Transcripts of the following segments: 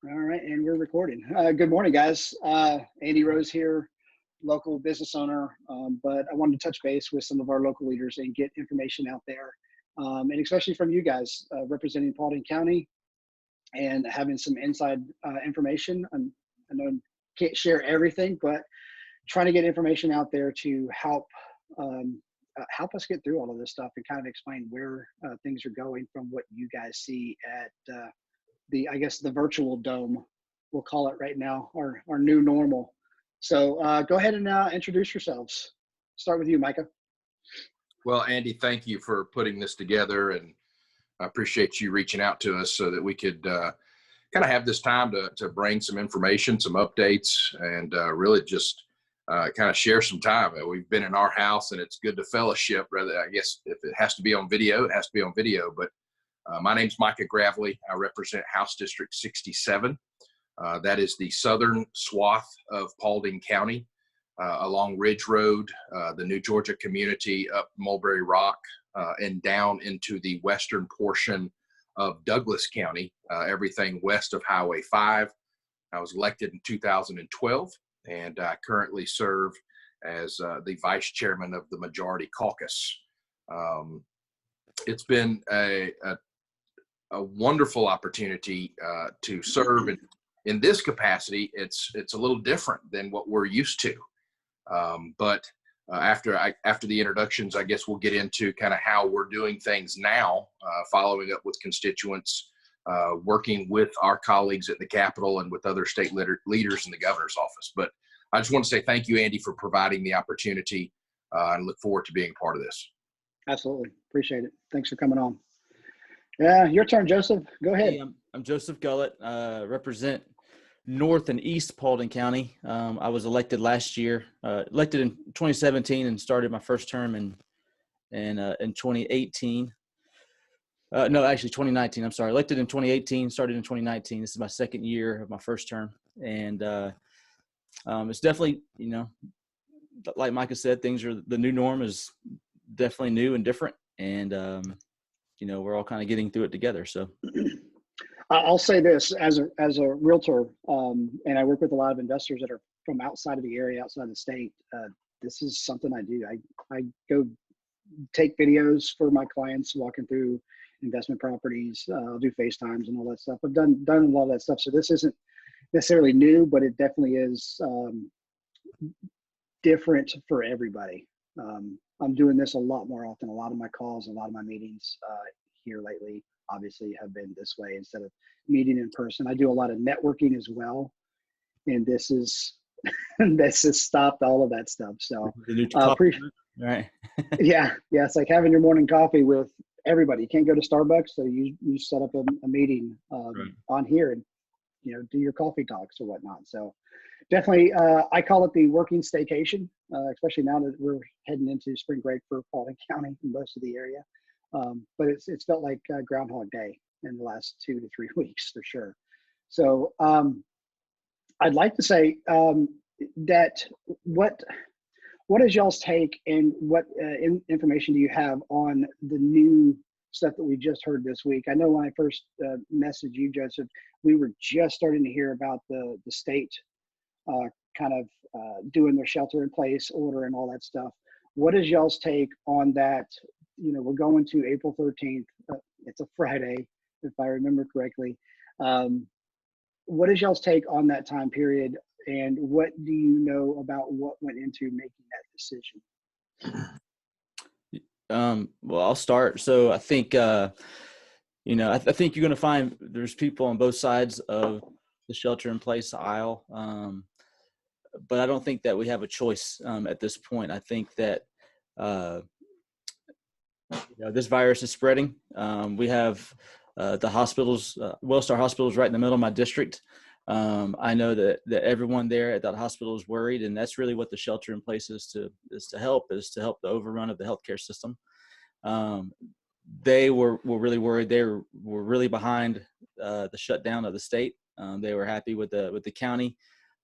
All right, and we're recording. Good morning, guys. Andy Rose here, local business owner, but I wanted to touch base with some of our local leaders and get information out there, and especially from you guys representing Paulding County and having some inside information. I know I can't share everything, but trying to get information out there to help us get through all of this stuff and kind of explain where things are going from what you guys see at I guess the virtual dome, we'll call it right now, our new normal. So go ahead and introduce yourselves. Start with you, Micah. Well, Andy, thank you for putting this together, and I appreciate you reaching out to us so that we could kind of have this time to bring some information, some updates, and really just kind of share some time. We've been in our house, and it's good to fellowship. Rather, I guess if it has to be on video, it has to be on video, but my name's Micah Gravley. I represent House District 67. That is the southern swath of Paulding County, along Ridge Road, the New Georgia community up Mulberry Rock, and down into the western portion of Douglas County, everything west of Highway 5. I was elected in 2012, and I currently serve as the vice chairman of the Majority Caucus. It's been a wonderful opportunity to serve in this capacity. It's a little different than what we're used to, but after the introductions, I guess we'll get into kind of how we're doing things now, following up with constituents, working with our colleagues at the Capitol and with other state leaders in the governor's office. But I just want to say thank you, Andy, for providing the opportunity, and look forward to being part of this. Absolutely. Appreciate it. Thanks for coming on. Yeah, your turn, Joseph. Go ahead. Hey, I'm Joseph Gullett, represent North and East Paulding County. I was elected last year, elected in 2017, and started my first term in 2018. No, actually 2019. I'm sorry. Elected in 2018, started in 2019. This is my second year of my first term, and it's definitely, like Micah said, the new norm is definitely new and different, and we're all kind of getting through it together. So I'll say this as a realtor, and I work with a lot of investors that are from outside of the area, outside of the state. This is something I do. I go take videos for my clients, walking through investment properties. I'll do FaceTimes and all that stuff. I've done a lot of that stuff. So this isn't necessarily new, but it definitely is different for everybody. I'm doing this a lot more often. A lot of my calls, a lot of my meetings here lately, obviously, have been this way instead of meeting in person. I do a lot of networking as well, and this has stopped all of that stuff. So, right? yeah, it's like having your morning coffee with everybody. You can't go to Starbucks, so you set up a meeting Right. on here and do your coffee talks or whatnot. So definitely, I call it the working staycation, especially now that we're heading into spring break for Paulding County and most of the area. But it's felt like Groundhog Day in the last 2 to 3 weeks for sure. So I'd like to say that what is y'all's take, and what information do you have on the new stuff that we just heard this week? I know when I first messaged you, Joseph, we were just starting to hear about the state kind of doing their shelter in place order and all that stuff. What is y'all's take on that? We're going to April 13th. It's a Friday, if I remember correctly. What is y'all's take on that time period, and what do you know about what went into making that decision? Well, I'll start. So I think, I think you're going to find there's people on both sides of the shelter in place aisle. But I don't think that we have a choice at this point. I think that this virus is spreading. We have the hospitals, Wellstar Hospital is right in the middle of my district. I know that everyone there at that hospital is worried, and that's really what the shelter in place is to help the overrun of the healthcare system. They were really worried. They were really behind the shutdown of the state. They were happy with the county,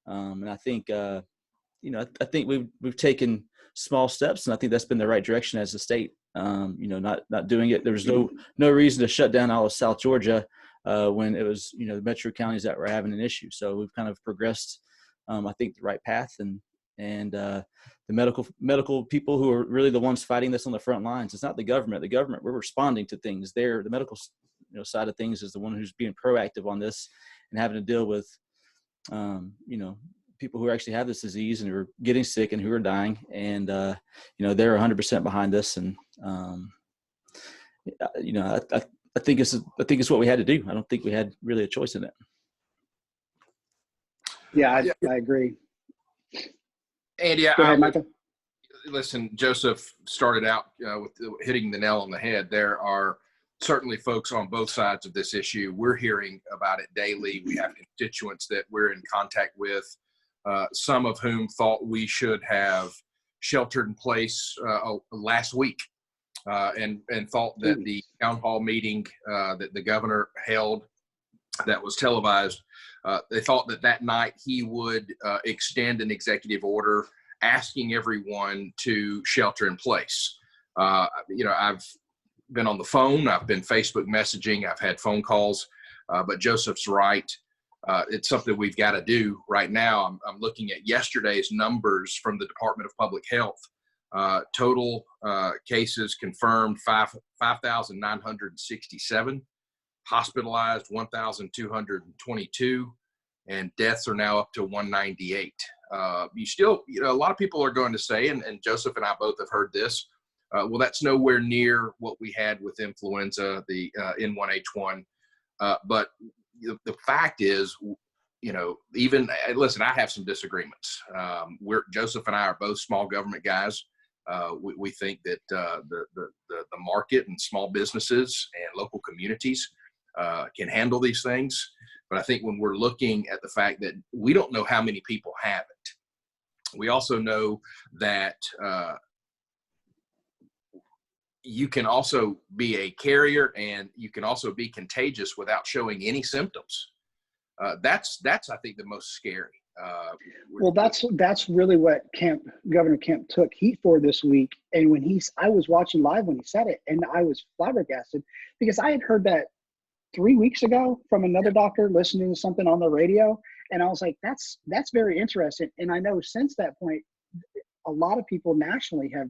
and I think I think we've taken small steps, and I think that's been the right direction as a state. Not doing it. There was no reason to shut down all of South Georgia when it was, the metro counties that were having an issue. So we've kind of progressed, I think, the right path, and the medical people who are really the ones fighting this on the front lines. It's not the government. The government, we're responding to things. The medical side of things is the one who's being proactive on this and having to deal with, people who actually have this disease and who are getting sick and who are dying. And, they're 100% behind this. And, I think it's what we had to do. I don't think we had really a choice in it. Yeah, I agree. Andy, Go ahead, Michael. Listen, Joseph started out with hitting the nail on the head. There are certainly folks on both sides of this issue. We're hearing about it daily. We have constituents that we're in contact with, some of whom thought we should have sheltered in place last week, and thought that the town hall meeting that the governor held that was televised, they thought that night he would extend an executive order asking everyone to shelter in place. I've been on the phone, I've been Facebook messaging, I've had phone calls, but Joseph's right. It's something we've got to do right now. I'm looking at yesterday's numbers from the Department of Public Health. Total cases confirmed 5,967, hospitalized 1,222, and deaths are now up to 198. You still, a lot of people are going to say, and Joseph and I both have heard this, well, that's nowhere near what we had with influenza, the N1H1. But the fact is, even, listen, I have some disagreements. Joseph and I are both small government guys. We think that the market and small businesses and local communities can handle these things. But I think when we're looking at the fact that we don't know how many people have it, we also know that you can also be a carrier and you can also be contagious without showing any symptoms. That's I think the most scary. Well, that's really what Governor Kemp took heat for this week. And when I was watching live when he said it, and I was flabbergasted because I had heard that 3 weeks ago from another doctor listening to something on the radio. And I was like, that's very interesting. And I know since that point, a lot of people nationally have,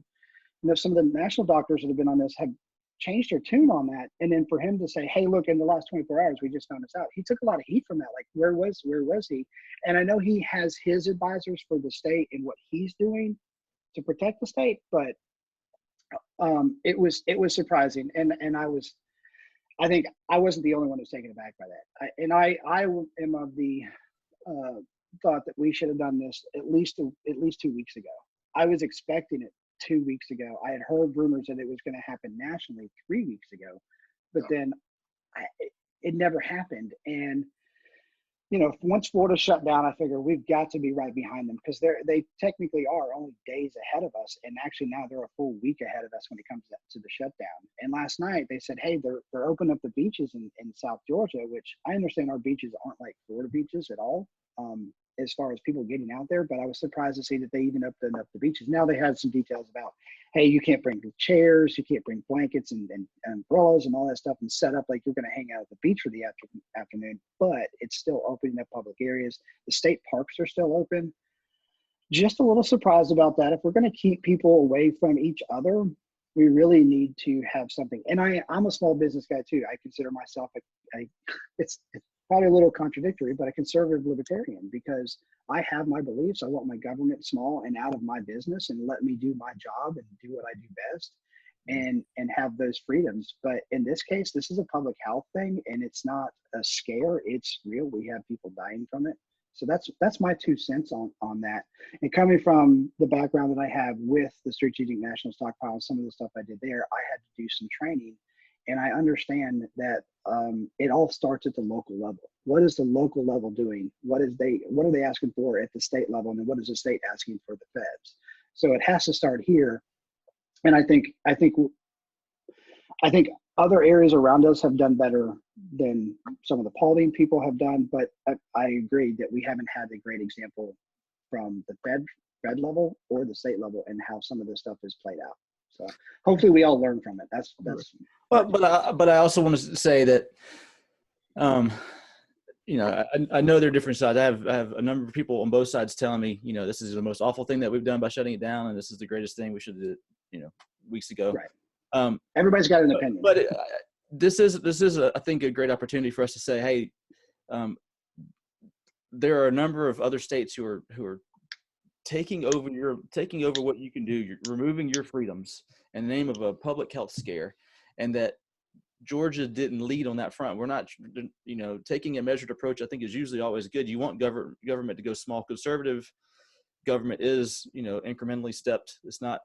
some of the national doctors that have been on this have changed their tune on that. And then for him to say, hey, look, in the last 24 hours, we just found this out. He took a lot of heat from that. Like, where was he? And I know he has his advisors for the state and what he's doing to protect the state, but it was surprising. And I think I wasn't the only one who's taken aback by that. I am of the thought that we should have done this at least 2 weeks ago. I was expecting it 2 weeks ago. I had heard rumors that it was going to happen nationally 3 weeks ago, but then it never happened. And once Florida shut down, I figure we've got to be right behind them because they technically are only days ahead of us, and actually now they're a full week ahead of us when it comes to the shutdown. And last night they said, hey, they're opening up the beaches in South Georgia, which I understand our beaches aren't like Florida beaches at all, as far as people getting out there, but I was surprised to see that they even opened up the beaches. Now they had some details about, hey, you can't bring chairs, you can't bring blankets and umbrellas and all that stuff and set up like you're going to hang out at the beach for the afternoon, but it's still opening up public areas. The state parks are still open. Just a little surprised about that. If we're going to keep people away from each other, we really need to have something. And I'm a small business guy too. I consider myself it's probably a little contradictory, but a conservative libertarian because I have my beliefs. I want my government small and out of my business and let me do my job and do what I do best and have those freedoms. But in this case, this is a public health thing and it's not a scare. It's real. We have people dying from it. So that's my 2 cents on that. And coming from the background that I have with the Strategic National Stockpile, some of the stuff I did there, I had to do some training. And I understand that it all starts at the local level. What is the local level doing? What are they asking for at the state level? And then what is the state asking for the feds? So it has to start here. And I think other areas around us have done better than some of the Paulding people have done. But I agree that we haven't had a great example from the fed level or the state level and how some of this stuff is played out. So hopefully we all learn from it. That's. Well, but I also want to say that Um, I know there are different sides. I have a number of people on both sides telling me, this is the most awful thing that we've done by shutting it down, and this is the greatest thing we should have did, weeks ago. Right. Um, Everybody's got an opinion. But this is I think, a great opportunity for us to say, hey, there are a number of other states who are taking over what you can do. You're removing your freedoms in the name of a public health scare, and that Georgia didn't lead on that front. We're not, taking a measured approach, I think, is usually always good. You want government to go small. Conservative government is, incrementally stepped. It's not,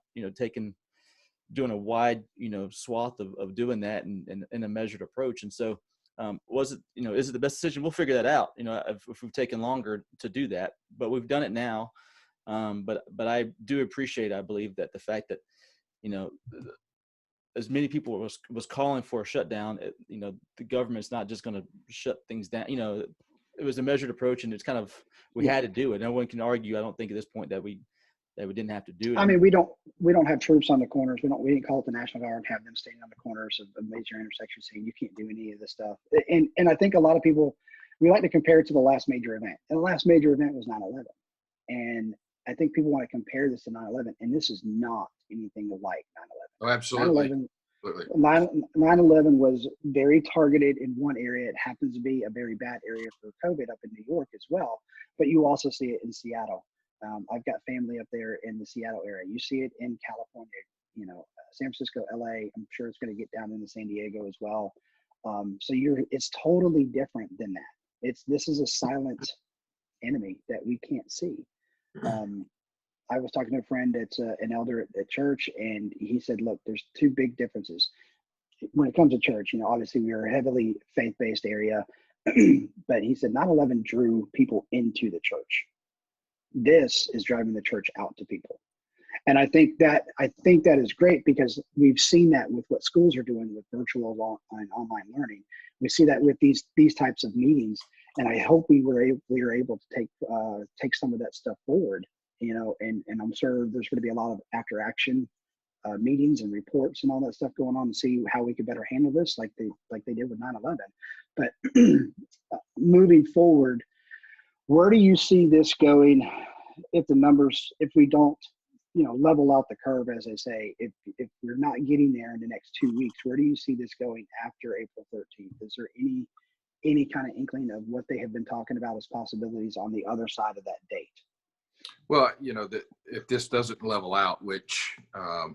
doing a wide, swath of doing that in a measured approach. And so, is it the best decision? We'll figure that out, if we've taken longer to do that, but we've done it now. But I do appreciate, I believe, that the fact that, as many people was calling for a shutdown, the government's not just going to shut things down. It was a measured approach, and it's kind of, we had to do it. No one can argue, I don't think, at this point that we didn't have to do it. I mean, we don't have troops on the corners. We didn't call it the National Guard and have them standing on the corners of major intersections saying you can't do any of this stuff. And I think a lot of people, we like to compare it to the last major event. And the last major event was 9/11. And I think people want to compare this to 9/11, and this is not anything like 9/11. Oh, absolutely. 9/11 was very targeted in one area. It happens to be a very bad area for COVID up in New York as well, but you also see it in Seattle. I've got family up there in the Seattle area. You see it in California, San Francisco, LA. I'm sure it's going to get down into San Diego as well. So it's totally different than that. This is a silent enemy that we can't see. I was talking to a friend that's an elder at church, and he said, look, there's two big differences when it comes to church. Obviously we are a heavily faith-based area, but he said 9/11 drew people into the church. This is driving the church out to people. And I think that is great, because we've seen that with what schools are doing with virtual and online learning. We see that with these types of meetings, and I hope we were able to take some of that stuff forward, and I'm sure there's going to be a lot of after action meetings and reports and all that stuff going on to see how we could better handle this, like they did with 9/11. But moving forward, where do you see this going if we don't, level out the curve, as I say, if we're not getting there in the next 2 weeks, where do you see this going after April 13th? Is there any kind of inkling of what they have been talking about as possibilities on the other side of that date? Well, if this doesn't level out, which,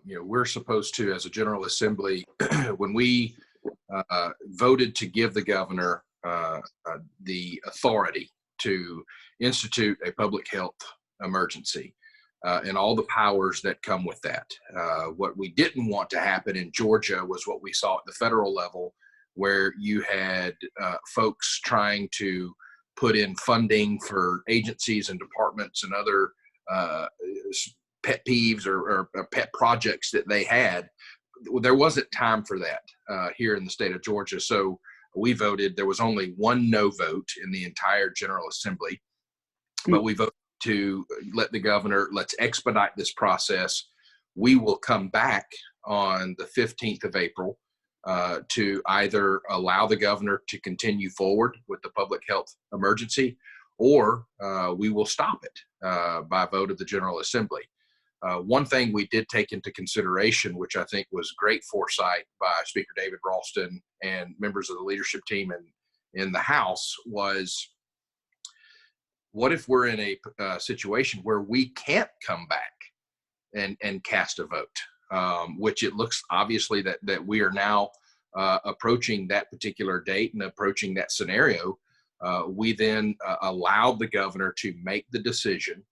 we're supposed to, as a General Assembly, when we voted to give the governor the authority to institute a public health emergency and all the powers that come with that. What we didn't want to happen in Georgia was what we saw at the federal level, where you had folks trying to put in funding for agencies and departments and other pet peeves or pet projects that they had. There wasn't time for that here in the state of Georgia. So we voted. There was only one no vote in the entire General Assembly, but we voted to let the governor, let's expedite this process. We will come back on the 15th of April to either allow the governor to continue forward with the public health emergency, or we will stop it by vote of the General Assembly. One thing we did take into consideration, which I think was great foresight by Speaker David Ralston and members of the leadership team in the House, was what if we're in a situation where we can't come back and cast a vote, which it looks obviously that we are now approaching that particular date and approaching that scenario. We then allowed the governor to make the decision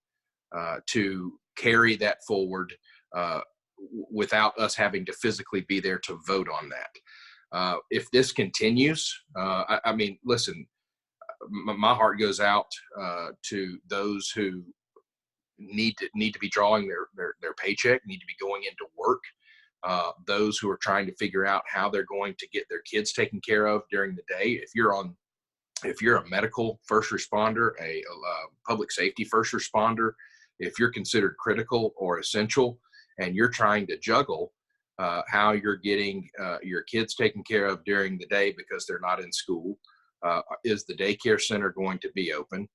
to carry that forward without us having to physically be there to vote on that. If this continues, I mean, listen, my heart goes out to those who need to be drawing their paycheck, need to be going into work. Those who are trying to figure out how they're going to get their kids taken care of during the day. If you're a medical first responder, a public safety first responder, if you're considered critical or essential, and you're trying to juggle how you're getting your kids taken care of during the day because they're not in school, Is the daycare center going to be open?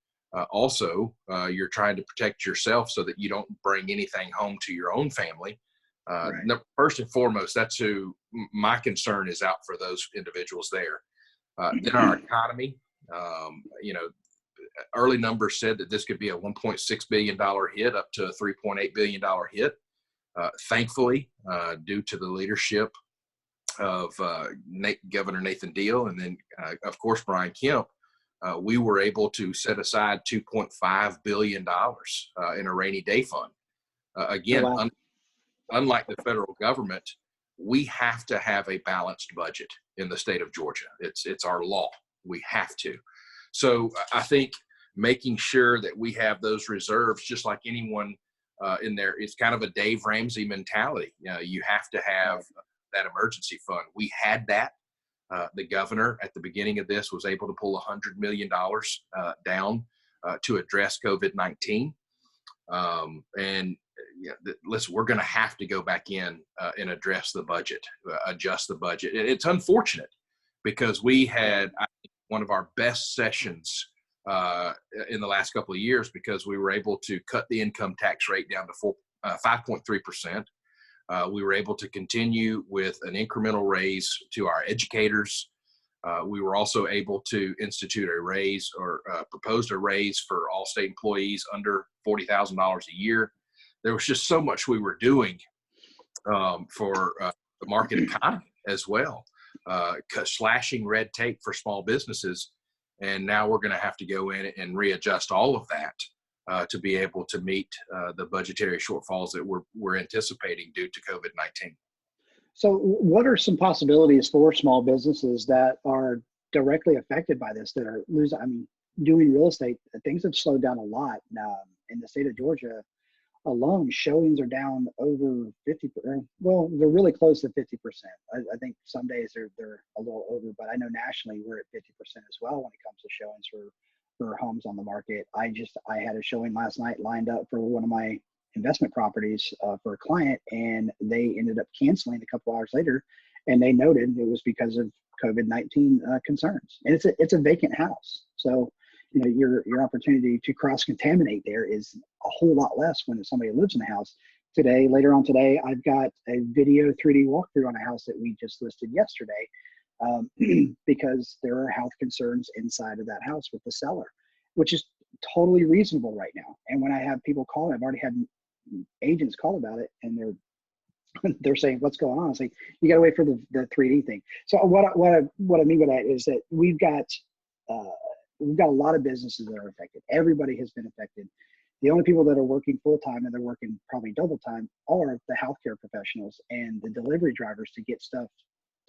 Also, you're trying to protect yourself so that you don't bring anything home to your own family. Right. First and foremost, that's who my concern is out for those individuals there. Then our economy, early numbers said that this could be a $1.6 billion hit up to a $3.8 billion hit. Thankfully, due to the leadership of Governor Nathan Deal and then, of course, Brian Kemp, we were able to set aside $2.5 billion in a rainy day fund. Again, Oh, wow. unlike the federal government, we have to have a balanced budget in the state of Georgia. It's our law. We have to. So I think making sure that we have those reserves, just like anyone in there, it's kind of a Dave Ramsey mentality. You have to have that emergency fund. We had that. The governor at the beginning of this was able to pull $100 million down to address COVID-19. Listen, we're going to have to go back in and address the budget, adjust the budget. It's unfortunate because we had, I think, one of our best sessions in the last couple of years because we were able to cut the income tax rate down to 5.3%. We were able to continue with an incremental raise to our educators. We were also able to institute a raise or proposed a raise for all state employees under $40,000 a year. There was just so much we were doing for the market economy as well, slashing red tape for small businesses. And now we're going to have to go in and readjust all of that to be able to meet the budgetary shortfalls that we're anticipating due to COVID-19. So what are some possibilities for small businesses that are directly affected by this, that are losing, doing real estate? Things have slowed down a lot. In the state of Georgia alone, showings are down over 50%. Well, they're really close to 50%. I think some days they're a little over, but I know nationally we're at 50% as well when it comes to showings for homes on the market. I had a showing last night lined up for one of my investment properties for a client, and they ended up canceling a couple hours later, and they noted it was because of COVID-19 concerns. And it's a vacant house, so your opportunity to cross-contaminate there is a whole lot less when somebody lives in the house. Later on today, I've got a video 3D walkthrough on a house that we just listed yesterday because there are health concerns inside of that house with the seller, which is totally reasonable right now. And when I have people call, I've already had agents call about it, and they're saying, what's going on? It's like, you got to wait for the 3D thing. So what I mean by that is that we've got a lot of businesses that are affected. Everybody has been affected. The only people that are working full time, and they're working probably double time, are the healthcare professionals and the delivery drivers to get stuff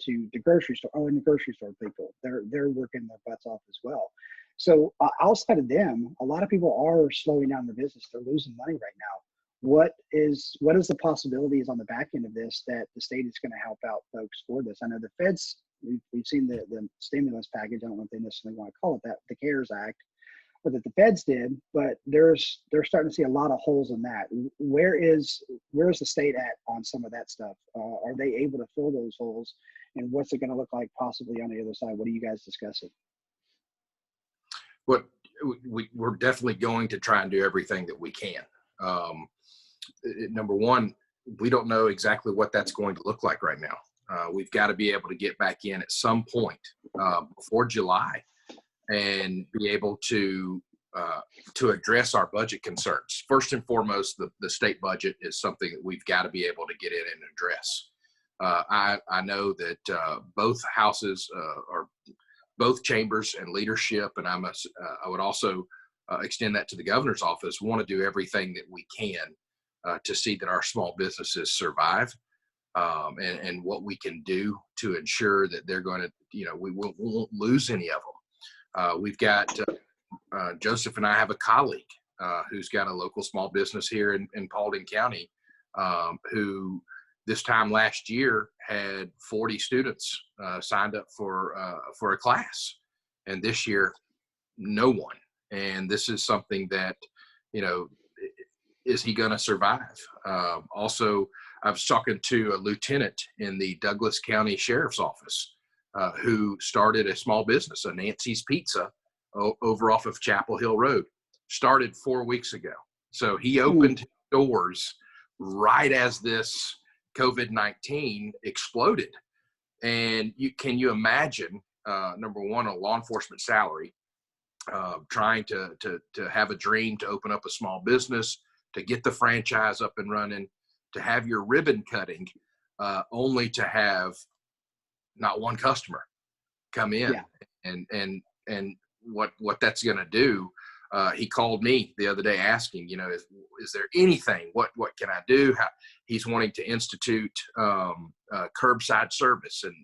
to the grocery store. And the grocery store people, they're working their butts off as well. So outside of them, a lot of people are slowing down their business. They're losing money right now. What is the possibilities on the back end of this that the state is going to help out folks for this? I know the feds, we've seen the stimulus package. I don't know if they necessarily want to call it that, the CARES Act, but that the feds did, but they're starting to see a lot of holes in that. Where is the state at on some of that stuff? Are they able to fill those holes? And what's it going to look like possibly on the other side? What are you guys discussing? But we're definitely going to try and do everything that we can. Number one, we don't know exactly what that's going to look like right now. We've got to be able to get back in at some point before July and be able to address our budget concerns. First and foremost, the state budget is something that we've got to be able to get in and address. I know that both houses or both chambers and leadership, and I would also extend that to the governor's office, want to do everything that we can to see that our small businesses survive, and what we can do to ensure that they're going to, we won't lose any of them. We've got Joseph and I have a colleague who's got a local small business here in Paulding County, who this time last year had 40 students signed up for a class, and this year no one. And this is something that, is he going to survive? Also, I was talking to a lieutenant in the Douglas County Sheriff's Office who started a small business, a Nancy's Pizza, over off of Chapel Hill Road. Started 4 weeks ago. So he opened doors right as this COVID-19 exploded. And can you imagine, number one, a law enforcement salary, trying to have a dream to open up a small business, to get the franchise up and running, to have your ribbon cutting, only to have not one customer come in. And what that's going to do. He called me the other day asking, is there anything, what can I do? He's wanting to institute curbside service, and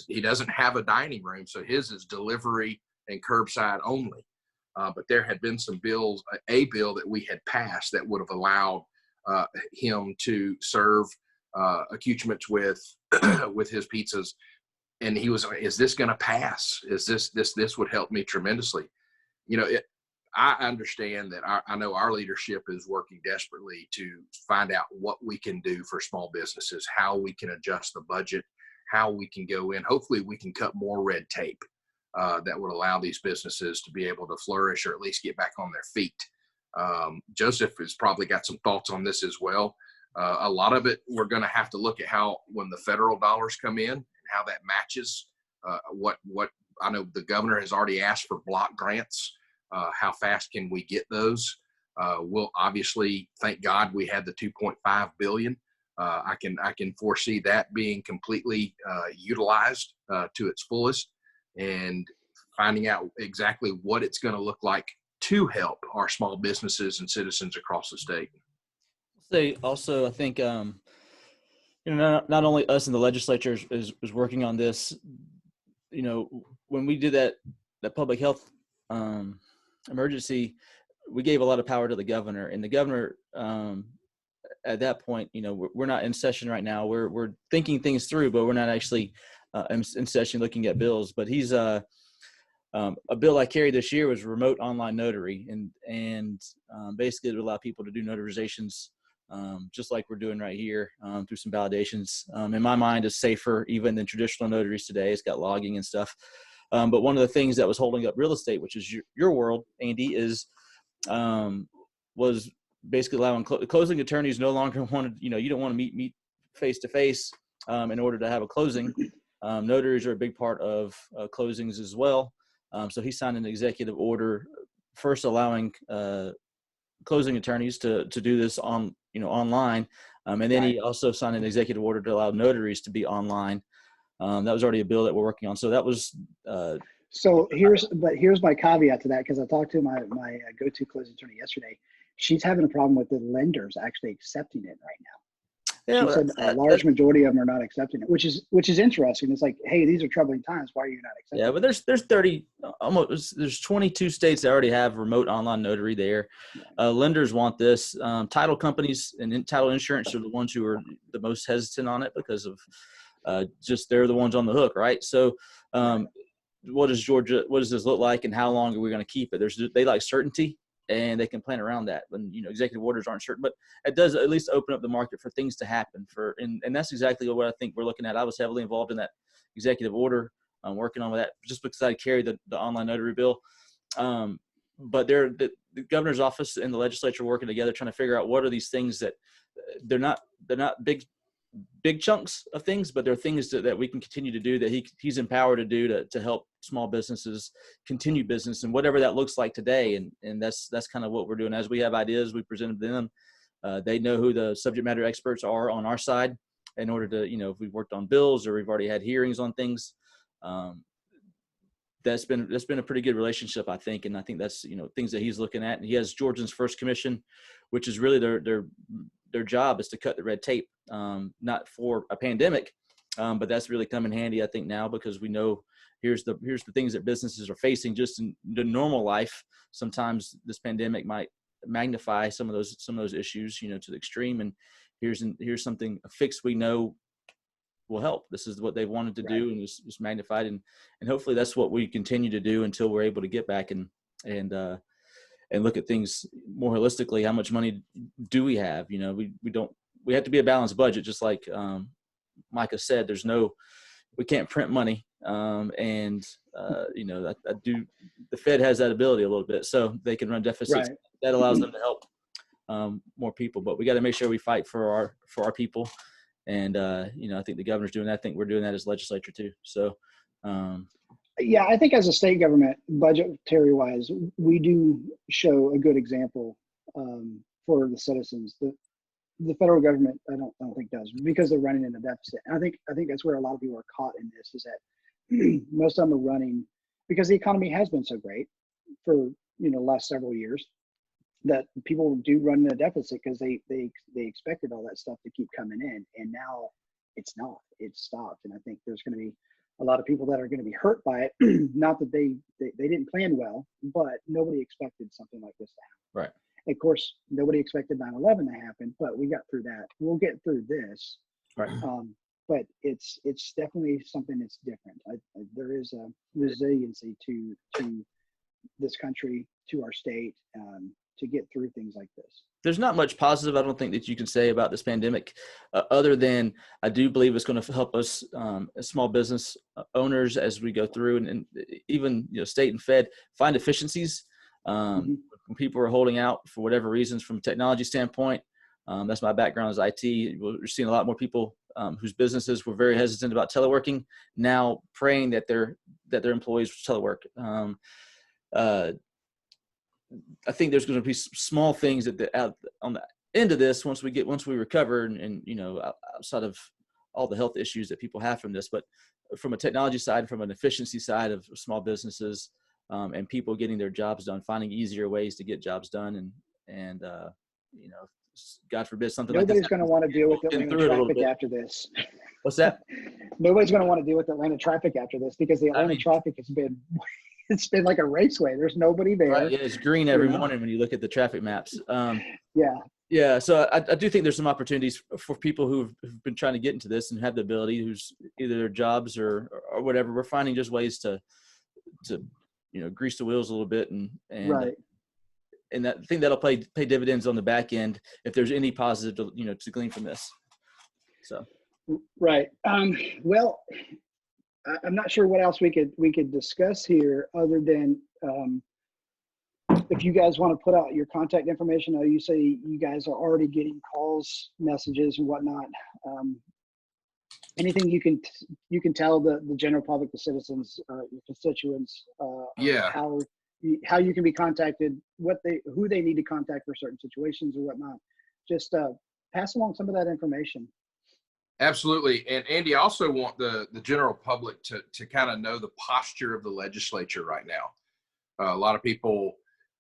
he doesn't have a dining room, so his is delivery and curbside only. But there had been some bills, a bill that we had passed that would have allowed him to serve accoutrements with his pizzas. And he was, is this going to pass? Is this would help me tremendously. I understand that I know our leadership is working desperately to find out what we can do for small businesses, how we can adjust the budget, how we can go in. Hopefully we can cut more red tape that would allow these businesses to be able to flourish, or at least get back on their feet. Joseph has probably got some thoughts on this as well. A lot of it, we're going to have to look at how, when the federal dollars come in, and how that matches what I know the governor has already asked for block grants. How fast can we get those? We'll obviously, thank God we had the 2.5 billion. I can foresee that being completely utilized to its fullest, and finding out exactly what it's going to look like to help our small businesses and citizens across the state. Also, I think not only us in the legislature is working on this. When we did that public health emergency, we gave a lot of power to the governor, and the governor at that point, we're not in session right now. We're thinking things through, but we're not actually in session looking at bills. But he's a bill I carried this year was remote online notary, and basically it would allow people to do notarizations just like we're doing right here through some validations. In my mind, is safer even than traditional notaries today. It's got logging and stuff. But one of the things that was holding up real estate, which is your world, Andy, was basically allowing closing attorneys no longer wanted, you don't want to meet face to face in order to have a closing. Notaries are a big part of closings as well. So he signed an executive order first allowing closing attorneys to do this online. And then he also signed an executive order to allow notaries to be online. That was already a bill that we're working on. So that was. So here's my caveat to that, because I talked to my go-to closing attorney yesterday. She's having a problem with the lenders actually accepting it right now. Yeah, she said a large majority of them are not accepting it, which is interesting. It's like, hey, these are troubling times. Why are you not accepting? Yeah, but there's 22 states that already have remote online notary there. Lenders want this. Title companies and title insurance are the ones who are the most hesitant on it because of just they're the ones on the hook, right? So, what does this look like, and how long are we going to keep it? They like certainty, and they can plan around that. When executive orders aren't certain, but it does at least open up the market for things to happen. And that's exactly what I think we're looking at. I was heavily involved in that executive order, working on that just because I carried the online notary bill. But the governor's office and the legislature working together, trying to figure out what are these things that they're not big chunks of things, but there are things that we can continue to do that he's empowered to do to help small businesses continue business, and whatever that looks like today. And that's kind of what we're doing. As we have ideas, we present them. They know who the subject matter experts are on our side in order to, if we've worked on bills or we've already had hearings on things. That's been a pretty good relationship, I think. And I think that's, things that he's looking at. And he has Georgians First Commission, which is really their job is to cut the red tape, not for a pandemic, but that's really come in handy, I think, now, because we know here's the things that businesses are facing just in the normal life. Sometimes this pandemic might magnify some of those issues, to the extreme. And here's a fix we know will help. This is what they wanted to do, and it's magnified. And hopefully that's what we continue to do until we're able to get back and look at things more holistically. How much money do we have? We have to be a balanced budget, just like Micah said. We can't print money And I do. The Fed has that ability a little bit, so they can run deficits. Right. That allows them to help more people. But we got to make sure we fight for our people. And I think the governor's doing that. I think we're doing that as legislature too. So. Yeah, I think as a state government, budgetary wise, we do show a good example for the citizens. The federal government, I don't think does, because they're running in a deficit. And I think that's where a lot of people are caught in this, is that most of them are running because the economy has been so great for the last several years, that people do run in a deficit because they expected all that stuff to keep coming in, and now it's stopped. And I think there's going to be a lot of people that are going to be hurt by it. Not that they didn't plan well, but nobody expected something like this to happen. Right. Of course, nobody expected 9/11 to happen, but we got through that. We'll get through this. Right. But it's definitely something that's different. There is a resiliency to this country, to our state, to get through things like this. There's not much positive, I don't think, that you can say about this pandemic, other than I do believe it's going to help us as small business owners as we go through, and even state and Fed find efficiencies. When people are holding out for whatever reasons from a technology standpoint, that's my background as IT. We're seeing a lot more people whose businesses were very hesitant about teleworking now praying that their employees telework. I think there's going to be small things that on the end of this, once we recover, and outside of all the health issues that people have from this, but from a technology side, from an efficiency side of small businesses, and people getting their jobs done, finding easier ways to get jobs done, and God forbid something like this. Nobody's going to want to deal with Atlanta traffic after this. What's that? Nobody's going to want to deal with Atlanta traffic after this, because the Atlanta traffic has been it's been like a raceway. There's nobody there. Right, yeah, it's green every morning when you look at the traffic maps. Yeah. So I do think there's some opportunities for people who've been trying to get into this and have the ability, who's either their jobs or whatever. We're finding just ways to grease the wheels a little bit, and right. And that, I think that'll pay dividends on the back end if there's any positive to glean from this. So. Right. Well, I'm not sure what else we could discuss here, other than if you guys want to put out your contact information. I know you say you guys are already getting calls, messages, and whatnot. Anything you can tell the general public, the citizens, your constituents, how you can be contacted, who they need to contact for certain situations or whatnot. Just pass along some of that information. Absolutely. And Andy, I also want the general public to kind of know the posture of the legislature right now. A lot of people,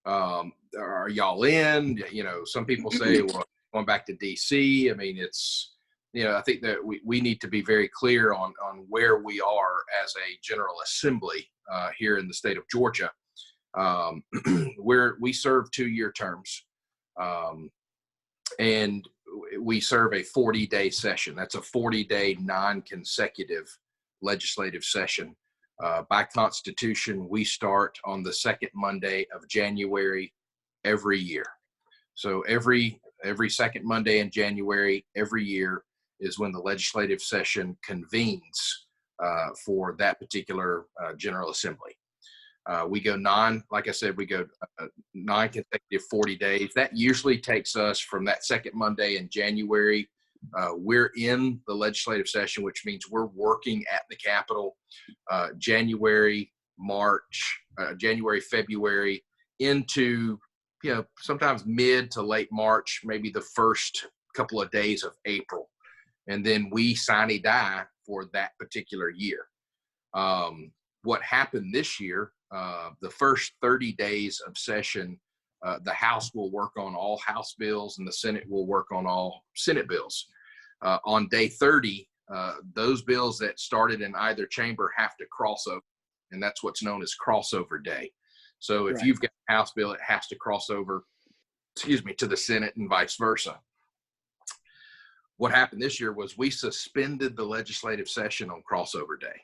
are y'all in? Some people say, well, going back to DC. I mean, it's, I think that we need to be very clear on where we are as a General Assembly here in the state of Georgia. We serve 2-year terms, and we serve a 40-day session. That's a 40-day non-consecutive legislative session. By Constitution, we start on the second Monday of January every year. So every second Monday in January every year is when the legislative session convenes for that particular General Assembly. We go like I said, we go 9 consecutive 40 days. That usually takes us from that second Monday in January. We're in the legislative session, which means we're working at the Capitol January, February, into sometimes mid to late March, maybe the first couple of days of April. And then we sine die for that particular year. What happened this year, the first 30 days of session, the House will work on all House bills and the Senate will work on all Senate bills. On day 30, those bills that started in either chamber have to cross over, and that's what's known as crossover day. So if you've got a House bill, it has to cross over, to the Senate and vice versa. What happened this year was we suspended the legislative session on crossover day.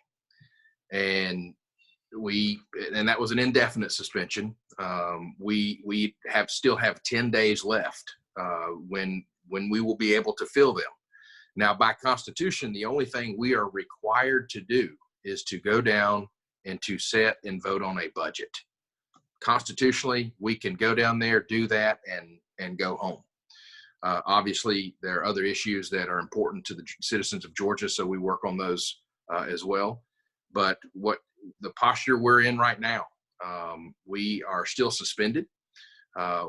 And that was an indefinite suspension. We still have 10 days left when we will be able to fill them. Now, by Constitution, the only thing we are required to do is to go down and to set and vote on a budget. Constitutionally, we can go down there, do that, and go home. Obviously, there are other issues that are important to the citizens of Georgia, so we work on those as well. But what the posture we're in right now, we are still suspended.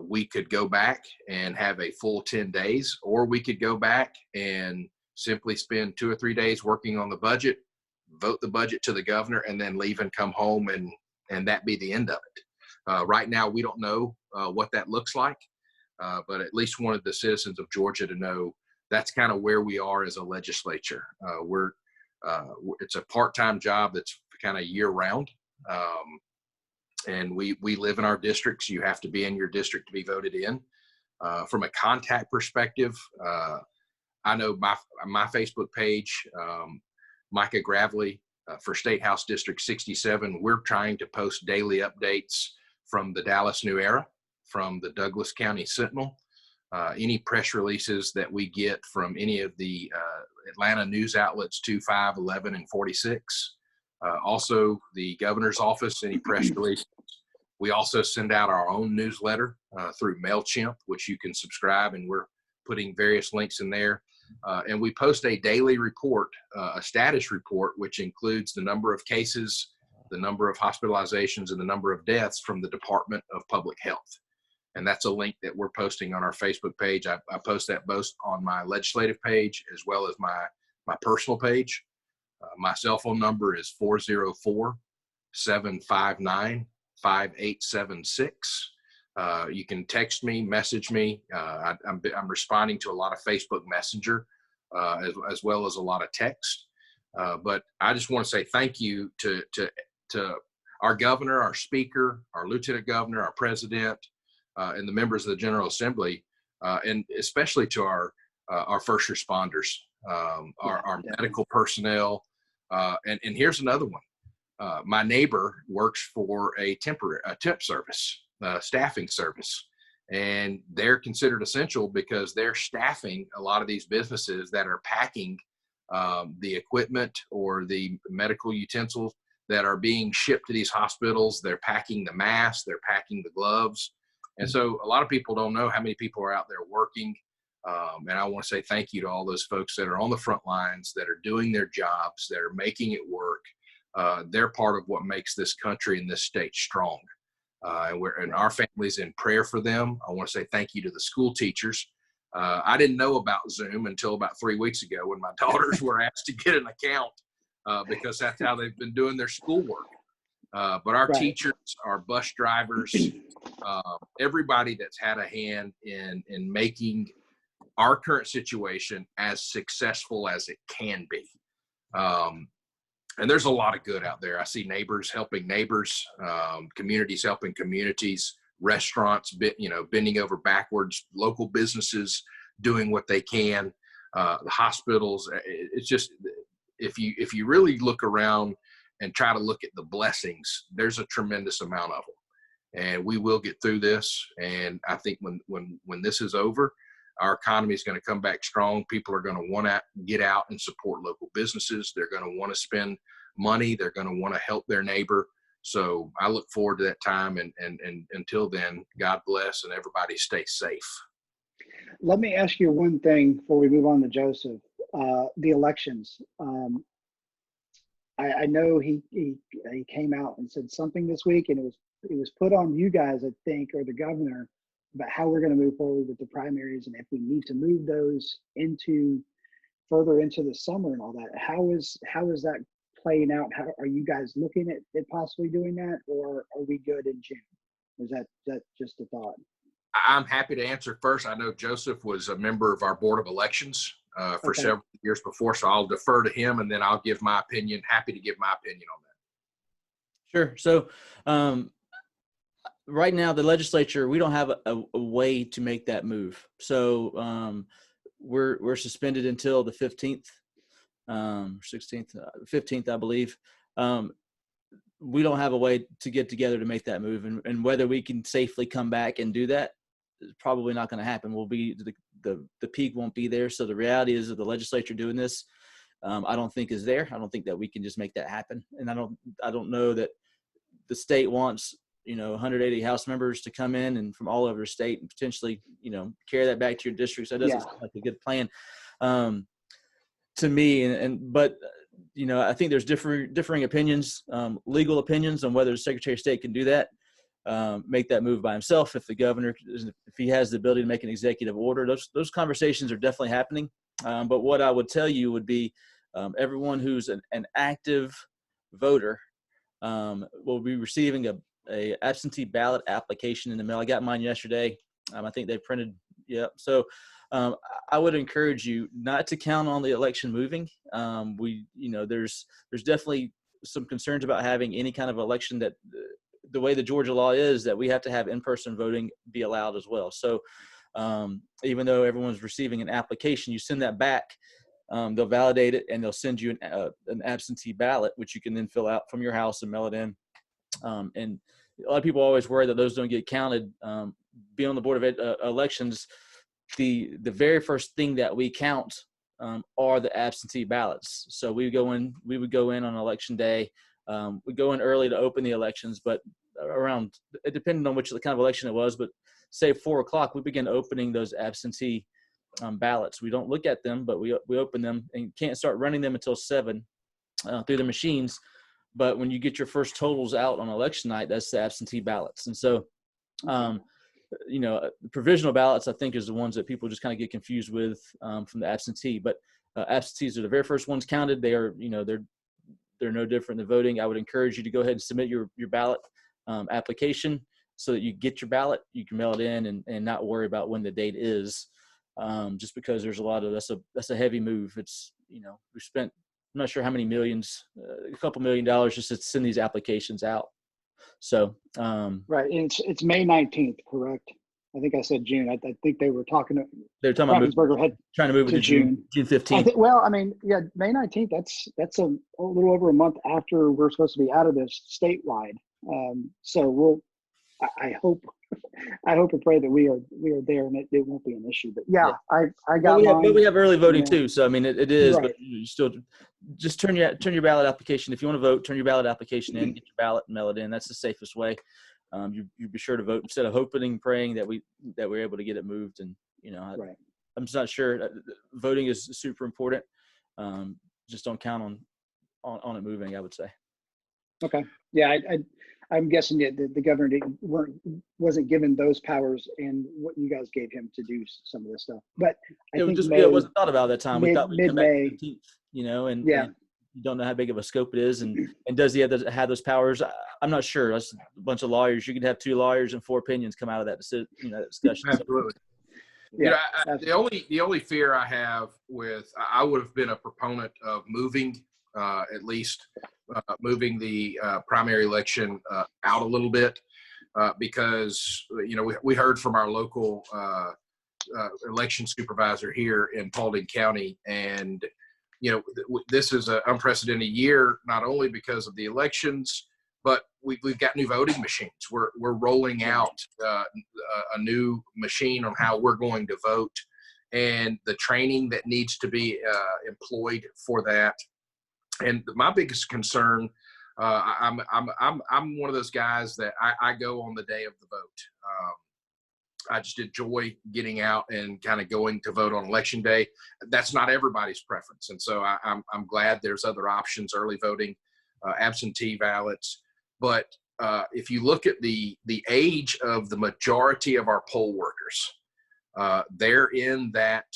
We could go back and have a full 10 days, or we could go back and simply spend 2 or 3 days working on the budget, vote the budget to the governor, and then leave and come home, and that be the end of it. Right now, we don't know what that looks like, but at least wanted the citizens of Georgia to know that's kind of where we are as a legislature. It's a part-time job that's kind of year-round. And we live in our districts. You have to be in your district to be voted in. From a contact perspective, I know my Facebook page, Micah Gravley for State House District 67, we're trying to post daily updates from the Dallas New Era, from the Douglas County Sentinel, any press releases that we get from any of the Atlanta news outlets 2, 5, 11, and 46. Also, the governor's office, any press releases. We also send out our own newsletter through MailChimp, which you can subscribe, and we're putting various links in there. And we post a daily report, a status report, which includes the number of cases, the number of hospitalizations, and the number of deaths from the Department of Public Health. And that's a link that we're posting on our Facebook page. I post that both on my legislative page as well as my personal page. My cell phone number is 404-759-5876. You can text me, message me. I'm responding to a lot of Facebook Messenger as well as a lot of text. But I just want to say thank you to our governor, our speaker, our lieutenant governor, our president, and the members of the General Assembly, and especially to our first responders, our medical personnel. And here's another one. My neighbor works for a temp service, staffing service, and they're considered essential because they're staffing a lot of these businesses that are packing the equipment or the medical utensils that are being shipped to these hospitals. They're packing the masks, they're packing the gloves. And so a lot of people don't know how many people are out there working. And I want to say thank you to all those folks that are on the front lines, that are doing their jobs, that are making it work. They're part of what makes this country and this state strong. And our family's in prayer for them. I want to say thank you to the school teachers. I didn't know about Zoom until about 3 weeks ago when my daughters were asked to get an account because that's how they've been doing their schoolwork. But our teachers, our bus drivers, everybody that's had a hand in making our current situation as successful as it can be. And there's a lot of good out there. I see neighbors helping neighbors, communities helping communities, restaurants, bending over backwards, local businesses doing what they can, the hospitals. It's just, if you really look around and try to look at the blessings, there's a tremendous amount of them, and we will get through this. And I think when this is over, our economy is going to come back strong. People are going to want to get out and support local businesses. They're going to want to spend money. They're going to want to help their neighbor. So I look forward to that time. And until then, God bless and everybody stay safe. Let me ask you one thing before we move on to Joseph. The elections. I know he came out and said something this week, and it was put on you guys, I think, or the governor, about how we're going to move forward with the primaries and if we need to move those further into the summer and all that. How is that playing out? How are you guys looking at possibly doing that, or are we good in June? Is that just a thought? I'm happy to answer first. I know Joseph was a member of our Board of Elections for several years before, so I'll defer to him and then I'll give my opinion. Happy to give my opinion on that. Sure. So right now, the legislature, we don't have a way to make that move. So we're suspended until the 15th, 16th, 15th, I believe. We don't have a way to get together to make that move, and whether we can safely come back and do that is probably not going to happen. The peak won't be there. So the reality is that the legislature doing this, I don't think is there. I don't think that we can just make that happen. And I don't know that the state wants, 180 House members to come in and from all over the state and potentially, carry that back to your district. So that doesn't sound like a good plan to me. But I think there's differing opinions, legal opinions on whether the Secretary of State can do that, make that move by himself. If the governor, if he has the ability to make an executive order, those conversations are definitely happening. But what I would tell you would be everyone who's an active voter will be receiving a absentee ballot application in the mail. I got mine yesterday. I think they printed. Yeah. So I would encourage you not to count on the election moving. There's definitely some concerns about having any kind of election that the way the Georgia law is that we have to have in-person voting be allowed as well. So even though everyone's receiving an application, you send that back, they'll validate it and they'll send you an absentee ballot, which you can then fill out from your house and mail it in. And a lot of people always worry that those don't get counted. Being on the Board of Elections, the very first thing that we count are the absentee ballots. So we would go in on election day. We go in early to open the elections, but it depended on which kind of election it was, but say 4:00, we begin opening those absentee ballots. We don't look at them, but we open them and can't start running them until 7 through the machines. But when you get your first totals out on election night, that's the absentee ballots. And so, the provisional ballots, I think, is the ones that people just kind of get confused with from the absentee. But absentees are the very first ones counted. They are, they're no different than voting. I would encourage you to go ahead and submit your ballot application so that you get your ballot. You can mail it in and not worry about when the date is. Just because there's that's a heavy move. It's, we spent, I'm not sure how many millions, a couple $1 million just to send these applications out. So, right. And it's May 19th, correct? I think I said June. I think they were talking about trying to move it to June 15th. May 19th. That's a little over a month after we're supposed to be out of this statewide. So I hope and pray that we are there and it won't be an issue. But I got mine. But we have early voting too. So I mean it is, right. But you still just turn your ballot application. If you want to vote, turn your ballot application in, get your ballot, and mail it in. That's the safest way. You be sure to vote instead of hoping and praying that we're able to get it moved. And right. I'm just not sure. Voting is super important. Just don't count on it moving, I would say. Okay. Yeah, I'm guessing that the governor wasn't given those powers and what you guys gave him to do some of this stuff. But it wasn't thought about that time. We thought we'd come back to the 15th, and you don't know how big of a scope it is, and does he have those powers? I'm not sure. That's a bunch of lawyers. You could have 2 lawyers and 4 opinions come out of that discussion. Absolutely. Yeah, the only fear I have I would have been a proponent of moving at least moving the primary election out a little bit because we heard from our local election supervisor here in Paulding County, and this is an unprecedented year, not only because of the elections, but we've got new voting machines. We're rolling out a new machine on how we're going to vote, and the training that needs to be employed for that. And my biggest concern, I'm one of those guys that I go on the day of the vote. I just enjoy getting out and kind of going to vote on election day. That's not everybody's preference, and so I'm glad there's other options: early voting, absentee ballots. But if you look at the age of the majority of our poll workers, they're in that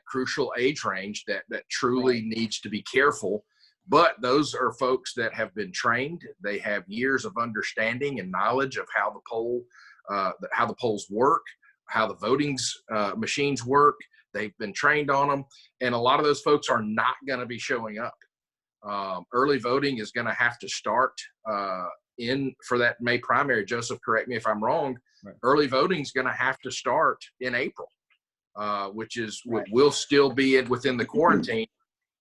crucial age range that truly needs to be careful. But those are folks that have been trained. They have years of understanding and knowledge of how the polls work, how the voting machines work. They've been trained on them, and a lot of those folks are not going to be showing up. Early voting is going to have to start for that May primary. Joseph, correct me if I'm wrong. Right. Early voting is going to have to start in April, which is will still be within the quarantine.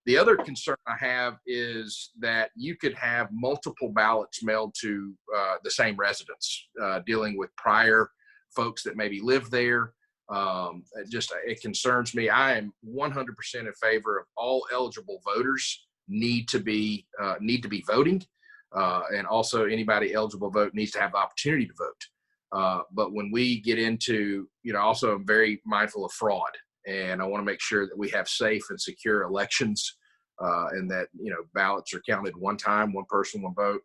The other concern I have is that you could have multiple ballots mailed to the same residents, dealing with prior folks that maybe lived there. It concerns me. I am 100% in favor of all eligible voters need to be voting, and also anybody eligible to vote needs to have the opportunity to vote. But when we get into, also I'm very mindful of fraud, and I want to make sure that we have safe and secure elections, and that ballots are counted one time, one person, one vote,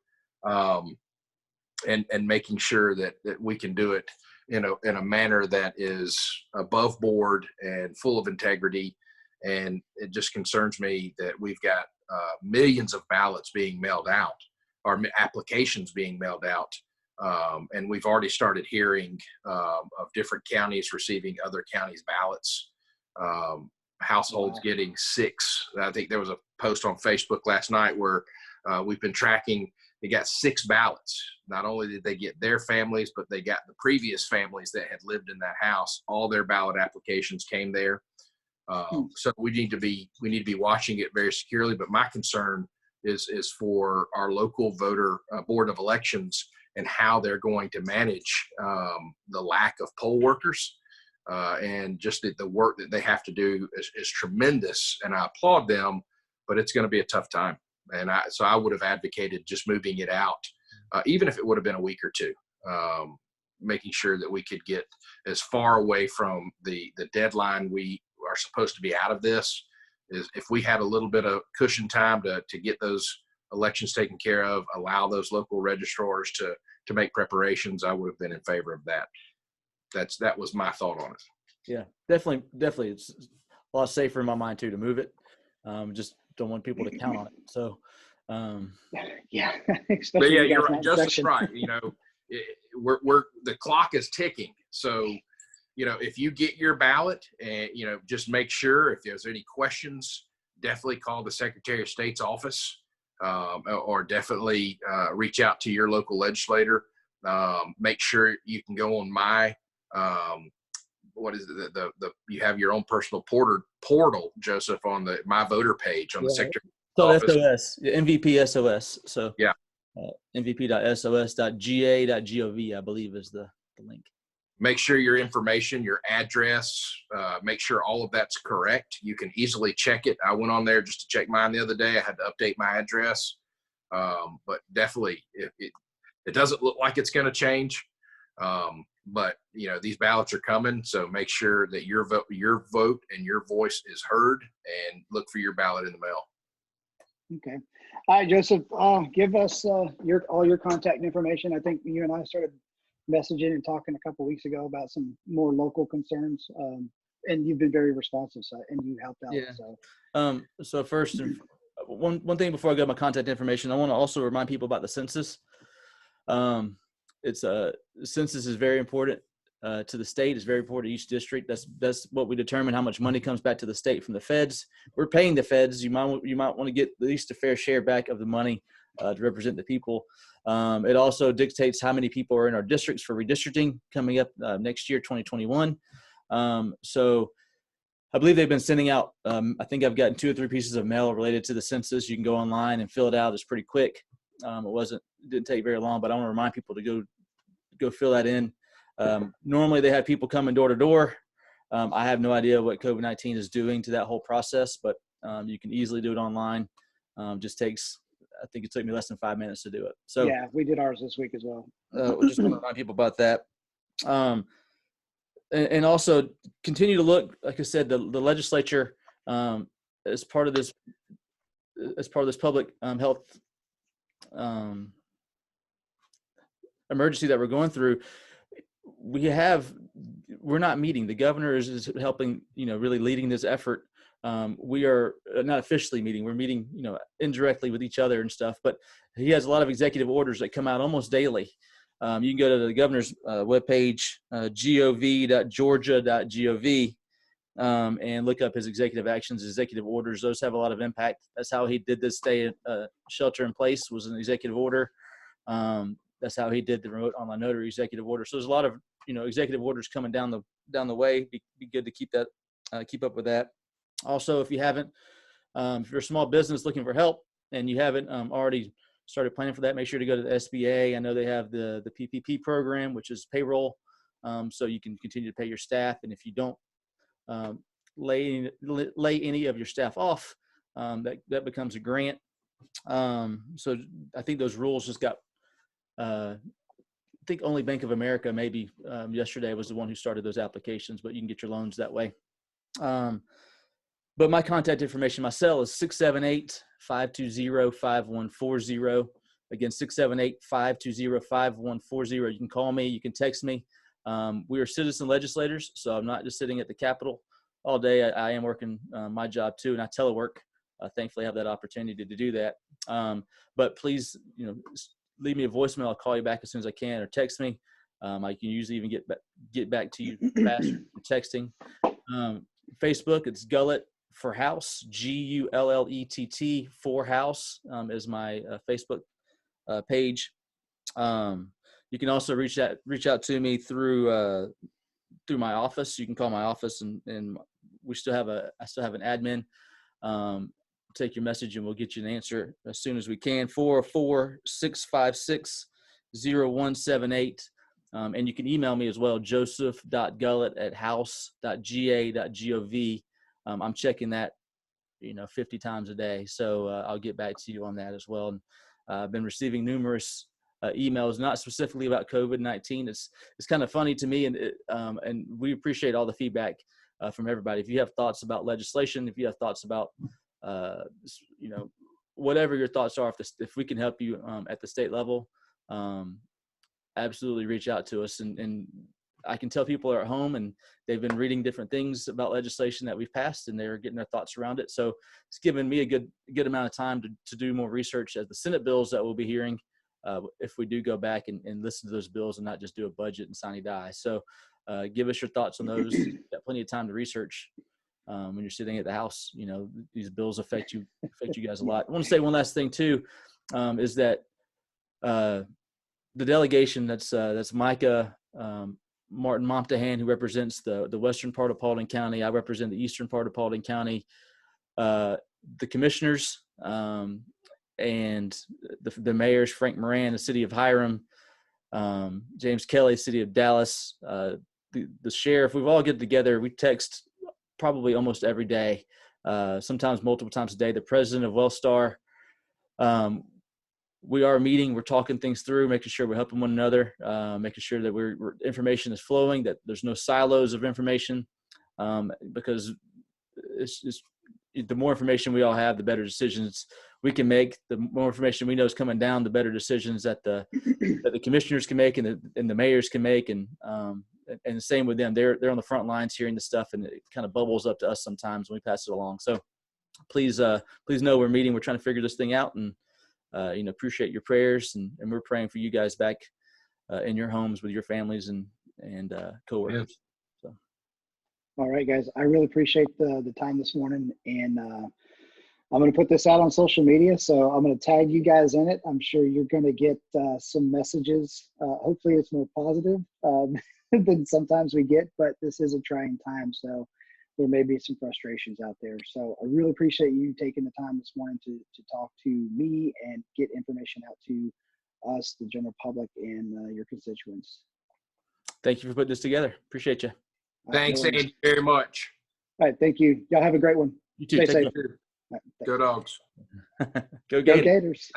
and making sure that we can do it in a manner that is above board and full of integrity. And it just concerns me that we've got millions of ballots being mailed out, or applications being mailed out. And we've already started hearing of different counties receiving other counties' ballots, households getting 6. I think there was a post on Facebook last night where we've been tracking. They got 6 ballots. Not only did they get their families, but they got the previous families that had lived in that house. All their ballot applications came there. So we need to be watching it very securely. But my concern is for our local voter board of elections and how they're going to manage the lack of poll workers, and just the work that they have to do is tremendous. And I applaud them, but it's going to be a tough time. And so I would have advocated just moving it out, even if it would have been a week or two, making sure that we could get as far away from the deadline we are supposed to be out of this. Is if we had a little bit of cushion time to get those elections taken care of, allow those local registrars to make preparations, I would have been in favor of that. That was my thought on it. Yeah, definitely. It's a lot safer in my mind too to move it. Just don't want people to count on it. So, yeah. But yeah, you're right. Justin's right. We're the clock is ticking. So, if you get your ballot, and just make sure if there's any questions, definitely call the Secretary of State's office, or definitely reach out to your local legislator. Make sure you can go on my what is it? You have your own personal portal, Joseph, on the My Voter page on the Secretary of Office. SOS, MVP SOS. So yeah, mvp.sos.ga.gov, I believe, is the link. Make sure your information, your address, make sure all of that's correct. You can easily check it. I went on there just to check mine the other day. I had to update my address, but definitely it doesn't look like it's going to change. But these ballots are coming, so make sure that your vote and your voice is heard, and look for your ballot in the mail. Okay. All right, Joseph, give us all your contact information. I think you and I started messaging and talking a couple of weeks ago about some more local concerns, and you've been very responsive, and you helped out. Yeah. So first, one thing before I go to my contact information, I want to also remind people about the census. The census is very important to the state. It's very important to each district. That's what we determine how much money comes back to the state from the feds. We're paying the feds. You might want to get at least a fair share back of the money to represent the people. It also dictates how many people are in our districts for redistricting coming up next year, 2021. So I believe they've been sending out, I think I've gotten 2 or 3 pieces of mail related to the census. You can go online and fill it out. It's pretty quick. It didn't take very long, but I want to remind people to go fill that in. Normally they have people coming door to door. I have no idea what COVID-19 is doing to that whole process, but you can easily do it online. Just takes, I think it took me less than 5 minutes to do it. So yeah, we did ours this week as well. We just want to remind people about that. And also continue to look, like I said, the legislature, as part of this public health emergency that we're going through, we're not meeting. The governor is helping, really leading this effort. We are not officially meeting. We're meeting, indirectly with each other and stuff, but he has a lot of executive orders that come out almost daily. You can go to the governor's webpage, gov.georgia.gov, and look up his executive actions, executive orders. Those have a lot of impact. That's how he did this shelter in place, was an executive order. That's how he did the remote online notary executive order. So there's a lot of, executive orders coming down the way. Be good to keep up with that. Also, if you haven't, if you're a small business looking for help and you haven't already started planning for that, make sure to go to the SBA. I know they have the PPP program, which is payroll so you can continue to pay your staff. And if you don't lay any of your staff off, that becomes a grant. So I think those rules just got, I think only Bank of America maybe yesterday was the one who started those applications, but you can get your loans that way. But my contact information, my cell is 678-520-5140. Again, 678-520-5140. You can call me, you can text me. We are citizen legislators, so I'm not just sitting at the Capitol all day. I am working my job too, and I telework. Thankfully, I have that opportunity to do that. But please, leave me a voicemail. I'll call you back as soon as I can, or text me. I can usually even get back to you faster than texting. Facebook, it's Gullett for House, Gullett for House is my Facebook page. You can also reach out to me through my office. You can call my office, and I still have an admin. Take your message and we'll get you an answer as soon as we can. 404-656-0178. And you can email me as well, joseph.gullett@house.ga.gov. I'm checking that, 50 times a day. So I'll get back to you on that as well. And I've been receiving numerous emails, not specifically about COVID-19. It's kind of funny to me, and we appreciate all the feedback from everybody. If you have thoughts about legislation, if you have thoughts about, whatever your thoughts are, if we can help you at the state level, absolutely reach out to us. And I can tell people are at home and they've been reading different things about legislation that we've passed, and they're getting their thoughts around it. So it's given me a good amount of time to do more research as the Senate bills that we'll be hearing, if we do go back and listen to those bills and not just do a budget and sign die. So give us your thoughts on those. You've got plenty of time to research when you're sitting at the House. These bills affect you guys a lot. I want to say one last thing too, is that the delegation, that's Micah, Martin Momtahan, who represents the western part of Paulding County. I represent the eastern part of Paulding County. The commissioners and the mayors, Frank Moran, the city of Hiram, James Kelly, city of Dallas, the sheriff, we've all get together. We text probably almost every day, sometimes multiple times a day. The president of Wellstar, we are meeting, we're talking things through, making sure we're helping one another, making sure that information is flowing, that there's no silos of information, because it's the more information we all have, the better decisions we can make. The more information we know is coming down, the better decisions that the commissioners can make and the mayors can make. And the same with them. They're on the front lines hearing the stuff, and it kind of bubbles up to us sometimes when we pass it along. So please know we're meeting. We're trying to figure this thing out, and appreciate your prayers, and we're praying for you guys back in your homes with your families and coworkers. Yeah. So. All right, guys, I really appreciate the time this morning, and I'm going to put this out on social media, so I'm going to tag you guys in it. I'm sure you're going to get some messages. Hopefully it's more positive than sometimes we get, but this is a trying time, so there may be some frustrations out there. So I really appreciate you taking the time this morning to talk to me and get information out to us, the general public, and your constituents. Thank you for putting this together. Appreciate you. Thanks, Andy, very much. All right, thank you. Y'all have a great one. You too. Stay Take safe. care. Right, Go Dogs. Go Gators. Go Gators.